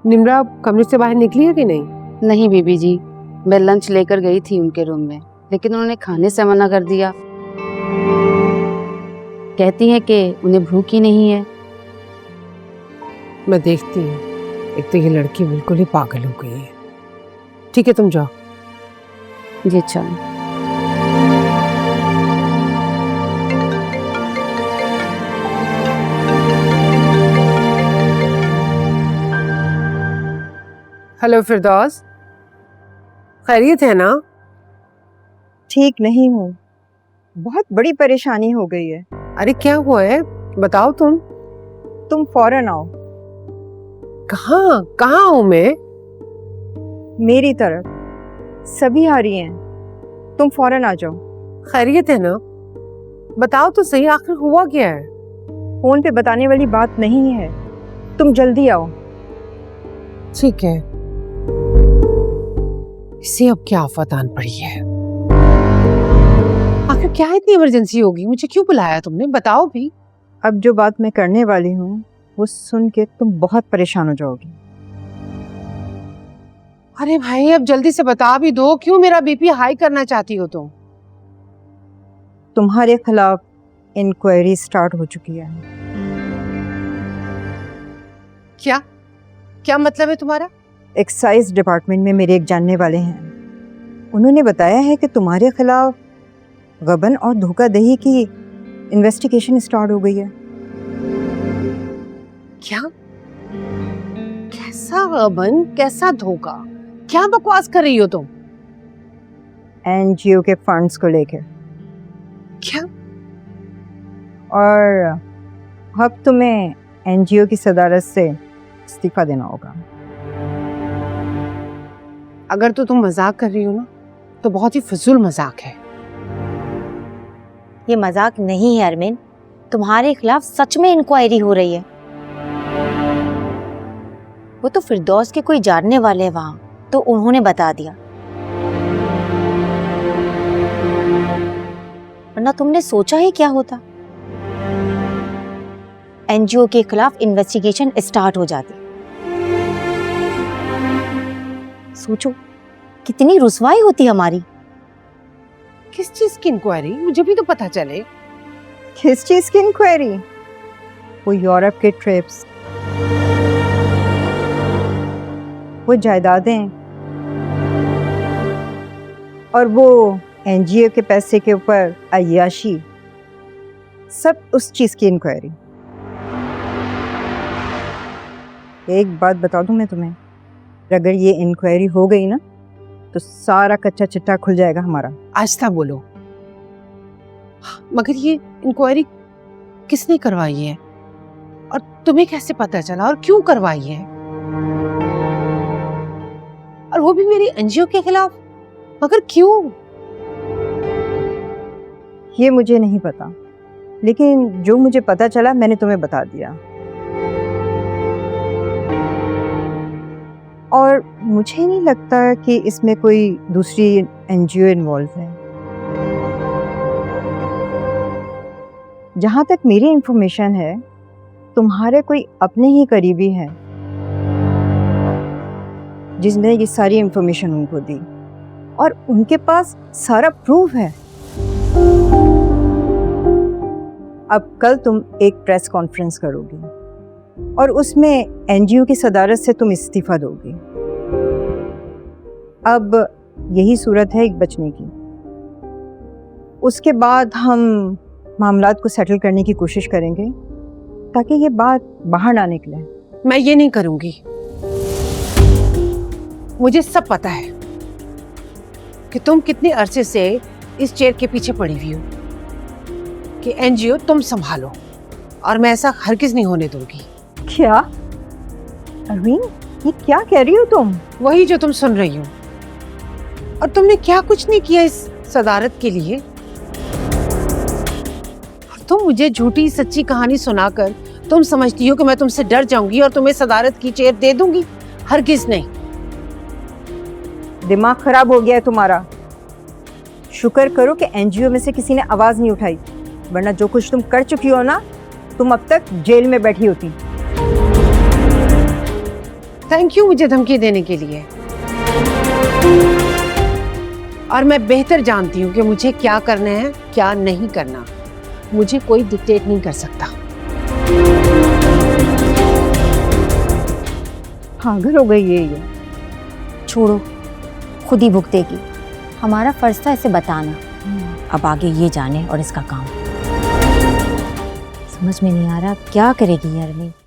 निम्रा कमरे से बाहर निकली है कि नहीं? नहीं बीबी जी, मैं लंच लेकर गई थी उनके रूम में, लेकिन उन्होंने खाने से मना कर दिया। कहती हैं कि उन्हें भूख ही नहीं है। मैं देखती हूँ, एक तो ये लड़की बिल्कुल ही पागल हो गई है। ठीक है तुम जाओ। जी अच्छा। हेलो फिरदौस, खैरियत है ना? ठीक नहीं हूँ, बहुत बड़ी परेशानी हो गई है। अरे क्या हुआ है, बताओ तुम फौरन आओ कहाँ कहाँ हूँ मैं? मेरी तरफ, सभी आ रही हैं, तुम फौरन आ जाओ। खैरियत है ना? बताओ तो सही, आखिर हुआ क्या है? फोन पे बताने वाली बात नहीं है, तुम जल्दी आओ। ठीक है। इसे अब क्या आफत आन पड़ी है? आखिर क्या इतनी इमरजेंसी होगी? मुझे क्यों बुलाया तुमने, बताओ भी। अब जो बात मैं करने वाली हूँ वो सुन के तुम बहुत परेशान हो जाओगी। अरे भाई अब जल्दी से बता भी दो, क्यों मेरा बीपी हाई करना चाहती हो तुम? तुम्हारे खिलाफ इंक्वायरी स्टार्ट हो चुकी है। क्या क्या मतलब है तुम्हारा? एक्साइज डिपार्टमेंट में मेरे एक जानने वाले हैं, उन्होंने बताया है कि तुम्हारे खिलाफ गबन और धोखाधड़ी की इन्वेस्टिगेशन स्टार्ट हो गई है। क्या? कैसा गबन, कैसा धोखा? क्या बकवास कर रही हो तुम? एनजीओ के फंड्स को लेकर। क्या? और अब तुम्हें एनजीओ की सदारत से इस्तीफा देना होगा। अगर तो तुम मजाक कर रही हो ना, तो बहुत ही फजूल मजाक है। ये मजाक नहीं है अरमिन, तुम्हारे खिलाफ सच में इंक्वायरी हो रही है। वो तो फिरदौस के कोई जानने वाले हैं वहां, तो उन्होंने बता दिया, वरना तुमने सोचा ही क्या होता। एनजीओ के खिलाफ इन्वेस्टिगेशन स्टार्ट हो जाती। सोचो कितनी रुसवाई होती हमारी। किस चीज की इंक्वायरी, मुझे भी तो पता चले। किस चीज की इंक्वायरी? वो यूरोप के ट्रिप्स, वो जायदादें और वो एनजीओ के पैसे के ऊपर अय्याशी, सब उस चीज की इंक्वायरी। एक बात बता दूं मैं तुम्हें, अगर ये इंक्वायरी हो गई ना तो सारा कच्चा चिट्टा खुल जाएगा हमारा। आहिस्ता बोलो। मगर ये इंक्वायरी किसने करवाई है और तुम्हें कैसे पता चला, और क्यों करवाई है? और वो भी मेरी एनजीओ के खिलाफ, मगर क्यों? ये मुझे नहीं पता, लेकिन जो मुझे पता चला मैंने तुम्हें बता दिया। और मुझे नहीं लगता कि इसमें कोई दूसरी एनजीओ इन्वॉल्व है। जहां तक मेरी इंफॉर्मेशन है, तुम्हारे कोई अपने ही करीबी हैं जिसने ये सारी इंफॉर्मेशन उनको दी, और उनके पास सारा प्रूफ है। अब कल तुम एक प्रेस कॉन्फ्रेंस करोगी और उसमें एनजीओ की सदारत से तुम इस्तीफा दोगी। अब यही सूरत है एक बचने की। उसके बाद हम मामलात को सेटल करने की कोशिश करेंगे ताकि ये बात बाहर ना निकले। मैं ये नहीं करूंगी। मुझे सब पता है कि तुम कितने अरसे से इस चेयर के पीछे पड़ी हुई हो कि एनजीओ तुम संभालो, और मैं ऐसा हरगिज नहीं होने दूंगी। क्या अरविंद, ये क्या कह रही हो तुम? वही जो तुम सुन रही हो। और तुमने क्या कुछ नहीं किया इस सदारत के लिए। और तुम मुझे झूठी सच्ची कहानी सुनाकर तुम समझती हो कि मैं तुमसे डर जाऊंगी और तुम्हें सदारत की चेयर दे दूंगी। हरगिज नहीं। दिमाग खराब हो गया है तुम्हारा। शुक्र करो कि एनजीओ में से किसी ने आवाज नहीं उठाई, वरना जो कुछ तुम कर चुकी हो ना, तुम अब तक जेल में बैठी होती। थैंक यू मुझे धमकी देने के लिए। और मैं बेहतर जानती हूँ कि मुझे क्या करना है क्या नहीं करना। मुझे कोई डिक्टेट नहीं कर सकता। पागल हो गई ये। छोड़ो, खुद ही भुगतेगी। हमारा फर्ज था इसे बताना, अब आगे ये जाने और इसका काम। समझ में नहीं आ रहा क्या करेगी ये अरमीन।